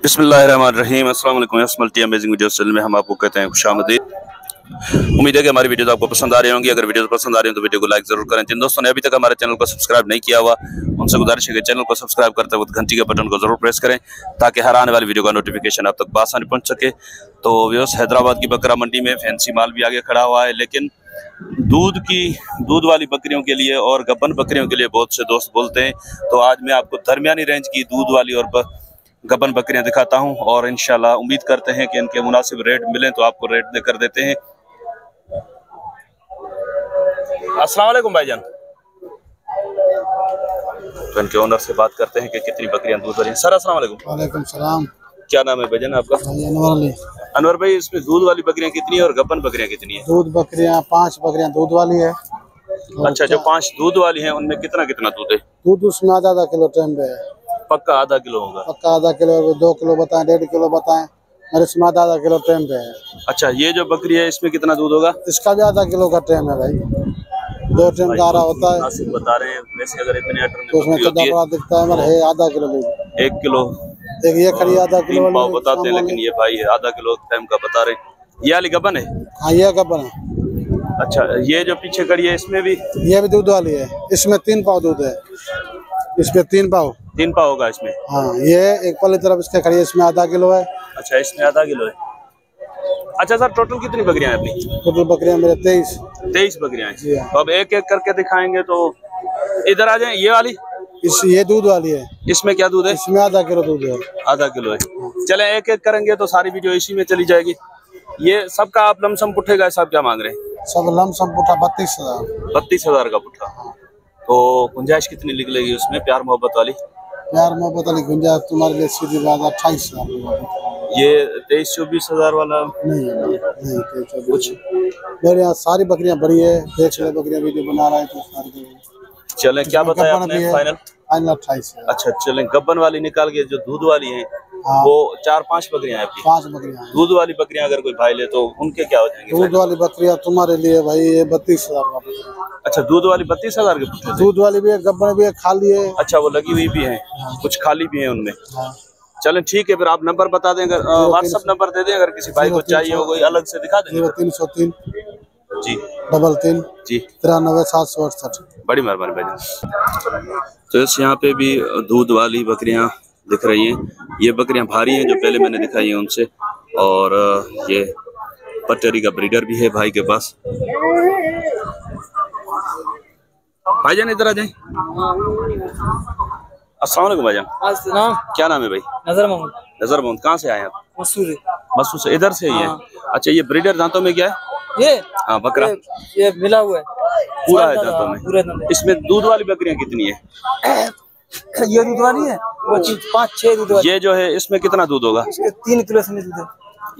बिस्मिल्लाहिर्रहमानिर्रहीम। अस्सलाम वालेकुम। मल्टी अमेजिंग वीडियो चैनल में हम आपको कहते हैं खुशामदीद। उम्मीद है कि हमारी वीडियोस आपको पसंद आ रही होंगी। अगर वीडियोस पसंद आ रही हो तो वीडियो को लाइक जरूर करें। जिन दोस्तों ने अभी तक हमारे चैनल को सब्सक्राइब नहीं किया हुआ उनसे गुजारिश है कि चैनल को सब्सक्राइब करते वक्त घंटी के बटन को जरूर प्रेस करें ताकि हर आने वाली वीडियो का नोटिफिकेशन आप तक आसानी पहुंच सके। तो व्यूअर्स, हैदराबाद की बकरा मंडी में फैंसी माल भी आगे खड़ा हुआ है, लेकिन दूध वाली बकरियों के लिए और गब्बन बकरियों के लिए बहुत से दोस्त बोलते हैं। तो आज मैं आपको दरमियानी रेंज की दूध वाली और गब्बन बकरियां दिखाता हूं और इंशाल्लाह उम्मीद करते हैं कि इनके मुनासिब रेट मिलें तो आपको रेट देकर देते हैं। अस्सलाम वालेकुम भाईजान। तो इनके ओनर से बात करते हैं कि कितनी बकरियां दूध वाली हैं। सर अस्सलाम वालेकुम। वालेकुम सलाम। क्या नाम है भाईजान आपका? अनवर अली। अनवर भाई, इसमें दूध वाली बकरियां कितनी है और गब्बन बकरियां कितनी है? दूध बकरियां 5 बकरियां दूध वाली है। अच्छा, जो 5 दूध वाली हैं उनमें कितना कितना दूध है? दूध उसमें आधा किलो टाइम पे है। पक्का आधा किलो होगा? पक्का आधा किलो, 2 किलो बताएं, 1.5 किलो बताएं, मेरे इसमें आधा किलो टाइम पे है। अच्छा, ये जो बकरी है इसमें कितना दूध होगा? इसका भी आधा किलो का टाइम है भाई, 2 टाइम का आ रहा होता है। बता रहे हैं वैसे अगर इतने तो उसमें कितना बड़ा दिखता है मेरा है आधा किलो दूध। 1 किलो एक ये खड़ी आधा किलो पाव बताते हैं, लेकिन ये भाई आधा किलो टाइम का बता रहे हैं। ये वाली गब्बन है? हाँ, ये गब्बन है। अच्छा, ये जो पीछे खड़ी है इसमें भी? ये भी दूध वाली है। इसमें 3 पाव दूध है, इसमें 3 पाव होगा इसमें। हाँ, ये एक वाली तरफ इसके खड़ी है, इसमें आधा किलो है। अच्छा, इसमें आधा किलो है। अच्छा सर, टोटल कितनी बकरियां हैं अपनी? टोटल बकरियां मेरे 23 बकरियां हैं। तो अब एक एक करके दिखाएंगे, तो इधर आ जाएं। ये वाली ये दूध वाली है। इसमें क्या दूध है? इसमें आधा किलो दूध है। आधा किलो है। चले एक एक करेंगे तो सारी वीडियो इसी में चली जाएगी। ये सबका आप लमसम पुट्ठेगा साहब क्या मांग रहे हैं? सब लमसम पुट्ठा 32,000। 32,000 का पुट्ठा। तो गुंजाइश कितनी निकलेगी उसमें प्यार मोहब्बत वाली? प्यार मोहब्बत वाली गुंजाइश तुम्हारे लिए सीधी बात 28,000। ये 23-24,000 वाला नहीं कुछ। मेरे यहाँ सारी बकरियां बड़ी है, देख ले बकरियां वीडियो बना रहा है तो सारी। चले क्या बताया आपने? फाइनल 28। अच्छा, चलें गब्बन वाली निकाल के जो दूध वाली है। हाँ। वो 4-5 बकरियां हैं आपकी? 5 बकरियां। दूध वाली बकरियां अगर कोई भाई ले तो उनके क्या हो जाएंगे? दूध वाली बकरियां तुम्हारे लिए भाई ये 32,000 का। अच्छा, दूध वाली 32,000 के पुट्ठे? दूध वाली भी है, गब्बन भी है, खाली है। अच्छा, वो लगी हुई भी है। हाँ। कुछ खाली भी है उनमें। हाँ। चलें ठीक है, फिर आप नंबर बता दें, व्हाट्सएप नंबर दे दें, अगर किसी भाई को चाहिए हो कोई अलग से दिखा दें। 0303 जी 33 जी 93 768। बड़ी मेहरबानी भाई। तो इस यहाँ पे भी दूध वाली बकरियां दिख रही हैं। ये बकरियां भारी हैं जो पहले मैंने दिखाई हैं उनसे, और ये पटरी का ब्रीडर भी है भाई के पास। भाईजान इधर आ जाए। अस्सलाम वालेकुम भाईजान। क्या नाम है भाई? नजर मोहम्मद। नजर मोहम्मद। कहाँ से आए आप? मसूर से। इधर से ही है? अच्छा, ये ब्रीडर दांतों में क्या है? ये हाँ, बकरा ये मिला हुआ है पूरा है दांतों में। इसमें दूध वाली बकरियां कितनी है? ये दूध वाली है, वो 5-6 दूध वाली। ये जो है इसमें कितना दूध होगा? 3 किलो से दूध है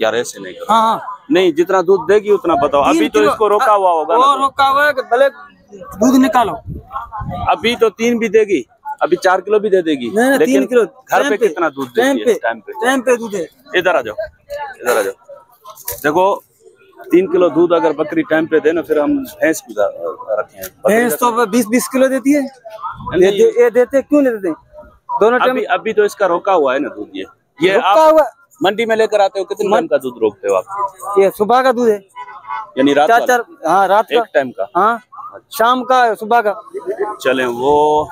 यार, ऐसे नहीं। हाँ, नहीं, जितना दूध देगी उतना बताओ। अभी तो इसको रोका हुआ होगा ना? रोका हुआ है, भले दूध निकालो। अभी तो 3 भी देगी, अभी 4 किलो भी दे देगी। नहीं, 3 किलो। घर पे कितना दूध देती है? टाइम पे दूध है। इधर आ जाओ, इधर आ जाओ। देखो, 3 किलो दूध अगर बकरी टाइम पे दे ना, फिर हम भैंस की रखे हैं। भैंस तो 20-20 किलो देती है। ये देते क्यों नहीं देते? दोनों टाइम। अभी तो इसका रोका हुआ है ना दूध। ये आप मंडी में लेकर आते हो, कितने टाइम का दूध रोकते हो आप? ये सुबह का दूध है, यानी रात 4-4। हाँ, रात का 1 टाइम का। हाँ, शाम का, सुबह का। चलें, वो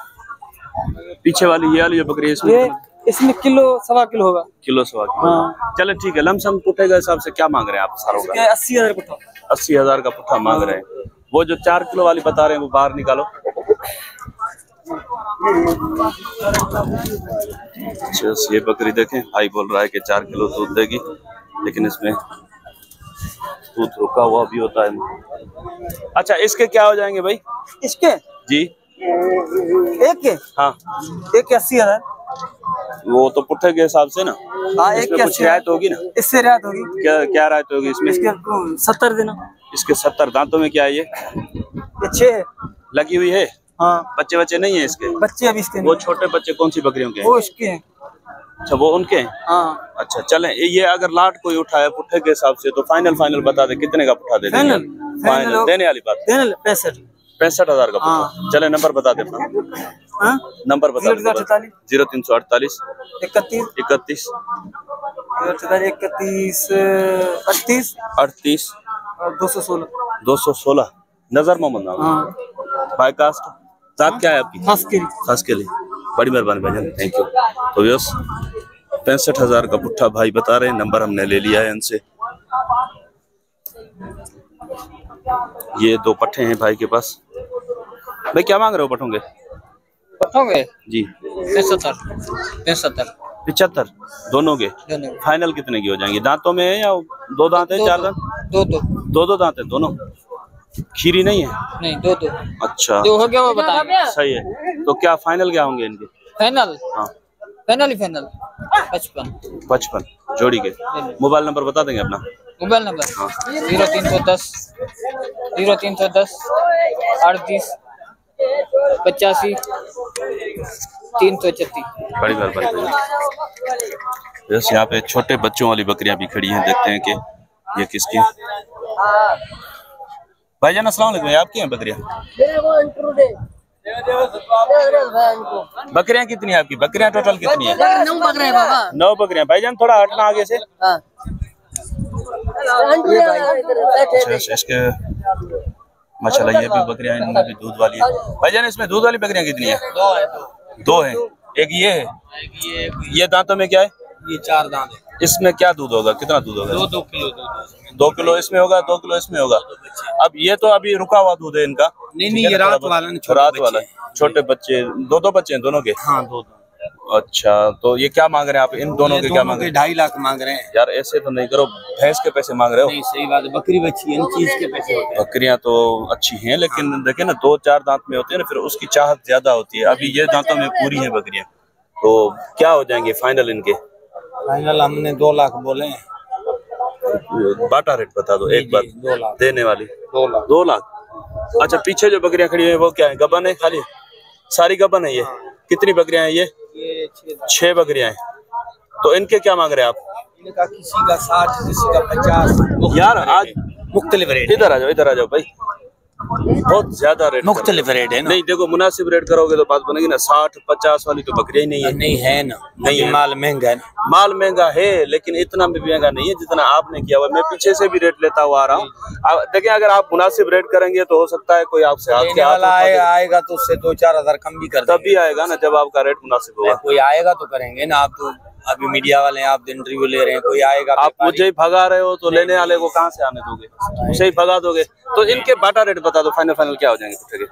पीछे वाली ये वाली जो बकरी है इसमें किलो 1.25 किलो होगा। Kilo 1.25 kilo. हाँ। चले ठीक है। लमसम पुट्ठे के हिसाब से क्या मांग रहे हैं आप सारों का? 80,000 पुट्ठा। 80,000 का पुट्ठा मांग रहे हैं। वो जो 4 किलो वाली बता रहे हैं वो बाहर निकालो। ये बकरी देखें, भाई बोल रहा है कि 4 किलो दूध देगी, लेकिन इसमें दूध रुका हुआ भी होता है। अच्छा, इसके क्या हो जाएंगे भाई? इसके जी एक के? हाँ, एक के 80,000। वो तो पुट्ठे के हिसाब से ना। हाँ, एक के कुछ रियायत होगी ना? इससे रियायत होगी। क्या रियायत होगी इसमें? इसके 70 देना। इसके 70। दांतों में क्या है? ये 6 है। लगी हुई है। हाँ, बच्चे नहीं है इसके? बच्चे अभी इसके। वो छोटे बच्चे कौन सी बकरियों के हैं? वो इसके हैं। अच्छा, वो उनके हैं। हाँ। अच्छा, चलें, ये अगर लाट कोई उठाए पुट्ठे के हिसाब से तो फाइनल बता दे कितने का पुट्ठा दे देंगे? फाइनल देने वाली बात। 65 65,000 का पुट्ठा। चले, नंबर बता दे। हाँ? नंबर बता 0348 0348 31 31 31 38 38 और 216। 216। नजर मोहम्मद नाम। हाँ बाय कास्ट जात क्या है आपकी? खास के लिए। बड़ी मेहरबानी भाईजान, थैंक यू। तो यस 65,000 का पुट्ठा भाई बता रहे हैं, नंबर हमने ले लिया है इनसे। ये 2 पट्ठे हैं भाई के पास। भाई क्या मांग रहे हो पट्ठों के? पठोगे जी 75 75 दोनों के। दोनों फाइनल कितने की हो जाएंगे? दांतों में है या 2 दांत है 4 दांत? 2 दांत है दोनों। खीरी नहीं है? नहीं 2 अच्छा जो हो गया वो बता। सही है। तो क्या फाइनल क्या होंगे इनके? फाइनल हाँ फाइनल 55 जोड़ी के। मोबाइल नंबर बता देंगे अपना? Mobile number 0310 38 85 336। बड़ी मेहरबानी। बस यहाँ पे छोटे बच्चों वाली बकरियां भी खड़ी हैं, देखते हैं कि ये किसकी। भाईजान अस्सलाम वालेकुम, आपकी हैं बकरियां? बकरियां कितनी है आपकी? बकरियां टोटल कितनी है? 9 बकरियां बाबा। 9 बकरियां। भाईजान थोड़ा हटना आगे से। अच्छा, इसके माशाल्लाह ये भी बकरियां, इनमें भी दूध वाली है। भाईजान इसमें दूध वाली बकरियां कितनी है? 2 है। एक ये है। ये दांतों में क्या है? ये 4 दांत है। इसमें क्या दूध होगा? कितना दूध होगा? 2 किलो 2 किलो इसमें होगा, 2 किलो इसमें होगा। अब ये तो अभी रुका हुआ दूध है इनका। नहीं ये रात वाला नहीं, रात वाला। छोटे बच्चे 2 बच्चे हैं दोनों के? हाँ 2। अच्छा, तो ये क्या मांग रहे हैं आप इन दोनों के? क्या मांग रहे हैं? 2.5 लाख मांग रहे हैं। यार ऐसे तो नहीं करो, भैंस के पैसे मांग रहे हो। नहीं सही बात है, बकरी बच्ची इन चीज के पैसे होते हैं। बकरियां तो अच्छी हैं, लेकिन देखे ना 2-4 दांत में होते हैं ना, फिर उसकी चाहत ज्यादा होती है। अभी ये दांतों में पूरी है बकरियां, तो क्या हो जाएंगे फाइनल इनके? फाइनल हमने 2 लाख बोले हैं। बाटा रेट बता दो एक बार। 2 लाख देने वाली 2 लाख। अच्छा, पीछे जो बकरियां खड़ी हुई है वो क्या है? गबन है खाली? सारी गबन है ये? कितनी बकरियां हैं ये? 6 बकरियां हैं। तो इनके क्या मांग रहे हैं आप? इनका किसी का 60, किसी का 50। यार आज मुख्तलिफ रेट। इधर आ जाओ भाई, बहुत ज्यादा रेट। मुख्तलिफ रेट है ना। नहीं देखो, मुनासिब रेट करोगे तो बात बनेगी ना। 60-50 वाली तो बकरियां ही नहीं है। नहीं है ना, नहीं है। माल महंगा है ना। माल महंगा है, लेकिन इतना भी महंगा नहीं है जितना आपने किया हुआ। मैं पीछे से भी रेट लेता हुआ आ रहा हूँ। देखिए, अगर आप मुनासिब रेट करेंगे तो हो सकता है कोई आपसे आएगा तो उससे 2-4 हजार कम भी कर तभी आएगा ना, जब आपका रेट मुनासिब होगा। कोई आएगा तो करेंगे ना। आप तो अभी मीडिया वाले हैं, आप इंटरव्यू ले रहे हैं, कोई आएगा। आप मुझे ही भगा रहे हो तो लेने वाले को कहाँ से आने दोगे? उसे ही भगा दोगे। तो इनके बाटा रेट बता दो, फाइनल क्या हो जाएंगे पुट्ठे के?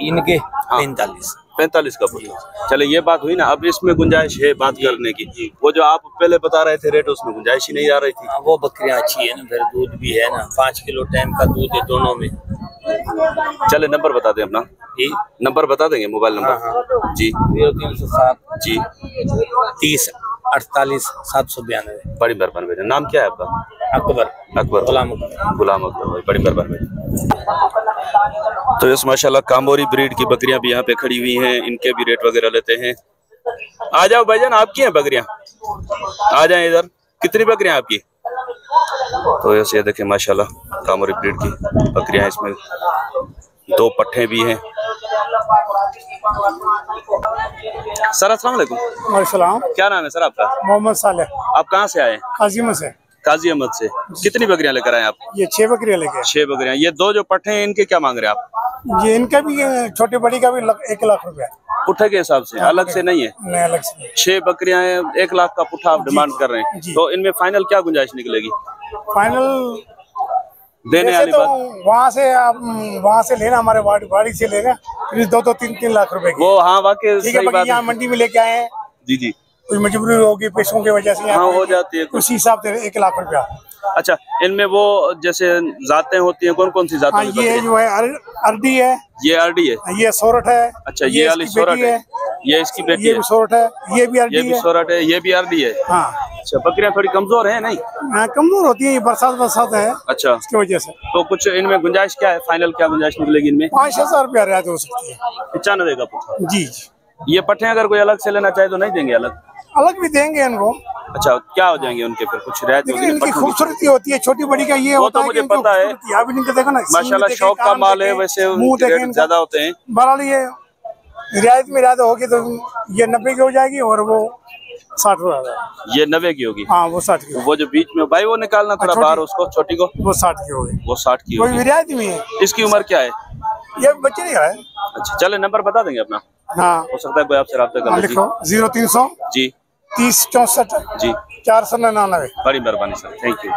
इनके 45 का पुट्ठा। चले ये बात हुई ना, अब इसमें गुंजाइश है बात करने की। वो जो आप पहले बता रहे थे रेट, उसमें गुंजाइश ही नहीं आ रही थी। वो बकरियां अच्छी है ना, फिर दूध भी है ना, 5 किलो टाइम का दूध है दोनों में। चले नंबर बता दें अपना। जी नंबर बता देंगे, मोबाइल नंबर। जी 0307 जी 30 48 792। बड़ी मेहरबानी भाई। नाम क्या है आपका? अकबर गुलाम अकबर भाई, बड़ी मेहरबानी भाई। तो इस माशाल्लाह कामोरी ब्रीड की बकरियां भी यहाँ पे खड़ी हुई हैं, इनके भी रेट वगैरह लेते हैं। आ जाओ भाईजान, आपकी हैं बकरियां? आ जाएं इधर। कितनी बकरियां आपकी? तो ऐसे ये देखें माशाल्लाह कामोरी ब्रीड की बकरियां, इसमें 2 पट्ठे भी हैं। सर अस्सलाम वालेकुम। वालेकुम। क्या नाम है सर आपका? मोहम्मद सालेह। आप कहाँ से आए? काजिम से। काजी अहमद से। कितनी बकरियां लेकर आए आप? ये 6 बकरियां लेके। 6 बकरियां। ये 2 जो पट्टे हैं इनके क्या मांग रहे हैं आप? ये इनका भी छोटी बड़ी का भी 1 लाख रुपया पुट्ठे के हिसाब से, अलग से नहीं है? नहीं, अलग से नहीं। 6 बकरियां हैं, 1 लाख का पुट्ठा आप डिमांड कर रहे हैं। तो इनमें फाइनल क्या गुंजाइश निकलेगी? फाइनल देने वाली तो बात। वहाँ से आप वहाँ से लेना, हमारे वाड़ी से लेना, फिर 2-3 लाख रुपए की। वो हाँ वाकई ठीक है, सही बात यहाँ है। मंडी में लेके आए हैं, जी कोई मजबूरी होगी पैसों की वजह से, हाँ हो जाती है। उसी हिसाब से 1 लाख रुपया। अच्छा, इनमें वो जैसे जातें होती हैं, कौन कौन सी जातें? हाँ, ये जो है अरडी है, ये आरडी है। ये सोरठ है। अच्छा, ये वाली सोरठ है, ये इसकी बेटी ये है। भी सोरठ है, ये भी ये अरडी भी है। सोरठ है, ये भी आरडी है। हाँ अच्छा, बकरियां थोड़ी कमजोर है नहीं? हाँ, कमजोर होती है, ये बरसात है, अच्छा, इसकी वजह से। तो कुछ इनमें गुंजाइश क्या है? फाइनल क्या गुंजाइश निकलेगी इनमें? 5,000 रुपया रियायत हो सकती है। 95 का पुट्ठा। जी। ये पट्टे अगर कोई अलग से लेना चाहे तो नहीं देंगे? अलग भी देंगे इनको। अच्छा, क्या हो जाएंगे उनके फिर? कुछ रियायत लेकिन होगी? इनकी खूबसूरती होती है, छोटी बड़ी का ये वो होता तो है मुझे कि इनको पता है। खूबसूरती, आप इनके देखो ना, माशाल्लाह शौक का माल है, वैसे मुंह रेट देखें ज्यादा होते हैं। बहरहाल ये रियायत में रियायत होगी तो ये 90 की हो जाएगी और वो 60 हो जाएगा। ये 90 की होगी। हाँ वो 60 की। वो जो बीच में भाई वो निकालना थोड़ा बाहर उसको, छोटी को, वो 60 की होगी। वो 60 की कोई होगी। रियायत में है। इसकी उम्र क्या है? ये बच्चे नहीं है। अच्छा चले, नंबर बता देंगे अपना। हाँ हो सकता है कोई आपसे राब्ता कर ले। लिखो 0300 जी 30 64 जी 499। बड़ी मेहरबानी सर, थैंक यू।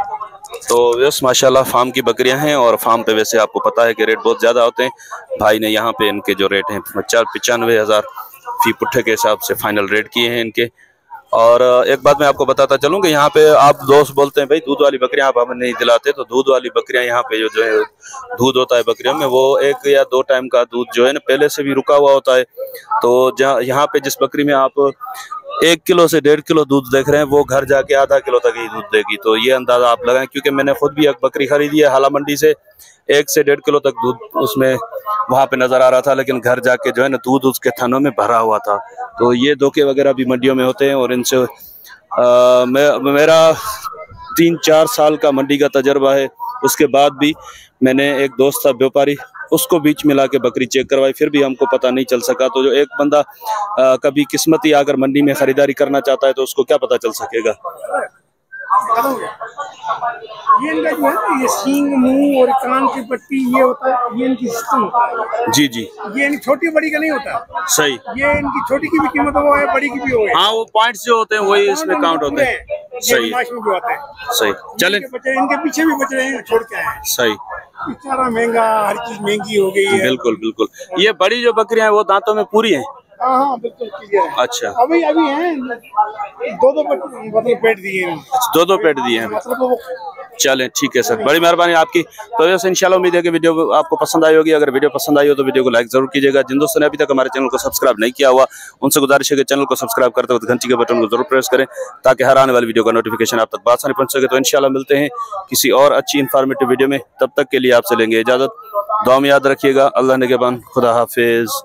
तो यस माशाल्लाह फार्म की बकरियां हैं और फार्म पे वैसे आपको पता है कि रेट बहुत ज़्यादा होते हैं। भाई ने यहाँ पे इनके जो रेट हैं 95,000 फी पुट्ठे के हिसाब से फाइनल रेट किए हैं इनके। और एक बात मैं आपको बताता चलूँ कि यहाँ पे आप दोस्त बोलते हैं भाई दूध वाली बकरियां आप हमें नहीं दिलाते, तो दूध वाली बकरियां यहाँ पे जो है दूध होता है बकरियों में वो 1 या 2 टाइम का दूध जो है ना पहले से भी रुका हुआ होता है। तो जहाँ यहाँ पे जिस बकरी में आप 1 किलो से 1.5 किलो दूध देख रहे हैं वो घर जाके आधा किलो तक ही दूध देगी। तो ये अंदाजा आप लगाएं, क्योंकि मैंने खुद भी एक बकरी खरीदी है हाला मंडी से, 1 से 1.5 किलो तक दूध उसमें वहाँ पे नजर आ रहा था, लेकिन घर जाके जो है ना दूध उसके थनों में भरा हुआ था। तो ये धोखे वगैरह भी मंडियों में होते हैं और इनसे मेरा 3-4 साल का मंडी का तजर्बा है। उसके बाद भी मैंने एक दोस्त था व्यापारी, उसको बीच में लाके बकरी चेक करवाई, फिर भी हमको पता नहीं चल सका। तो जो एक बंदा कभी किस्मती अगर मंडी में खरीदारी करना चाहता है तो उसको क्या पता चल सकेगा। ये इनका जो है ना ये सींग मुंह और कान की पट्टी ये होता है, ये इनकी सिस्टम होता है। जी जी ये इनकी छोटी बड़ी का नहीं होता। सही। ये इनकी छोटी की भी कीमत वो है, बड़ी की भी हो है। हाँ वो पॉइंट्स जो होते हैं वही इसमें काउंट होते हैं। सही में भी आते हैं। सही। चले इनके पीछे भी बच रहे हैं, छोड़ के आए। सही। बेचारा महंगा, हर चीज महंगी हो गई है। बिल्कुल बिल्कुल। ये बड़ी जो बकरियां हैं वो दांतों में पूरी हैं। हाँ बिल्कुल क्लियर है। अच्छा अभी हैं 2-2 मतलब पेट दिए हैं। 2-2 पेट दिए हैं। मतलब चलें ठीक है सर, बड़ी मेहरबानी आपकी। तो वैसे इंशाल्लाह उम्मीद है कि वीडियो आपको पसंद आई होगी। अगर वीडियो पसंद आई हो तो वीडियो को लाइक जरूर कीजिएगा। जिन दोस्तों ने अभी तक हमारे चैनल को सब्सक्राइब नहीं किया हुआ उनसे गुजारिश है कि चैनल को सब्सक्राइब करते वक्त घंटी के बटन को जरूर प्रेस करें ताकि हर आने वाली वीडियो का नोटिफिकेशन आप तक आसानी पहुंच सके। तो इंशाल्लाह मिलते हैं किसी और अच्छी इंफॉर्मेटिव वीडियो में, तब तक के लिए आपसे लेंगे इजाजत। दुआ में याद रखिएगा। अल्लाह निगहबान, खुदा हाफिज।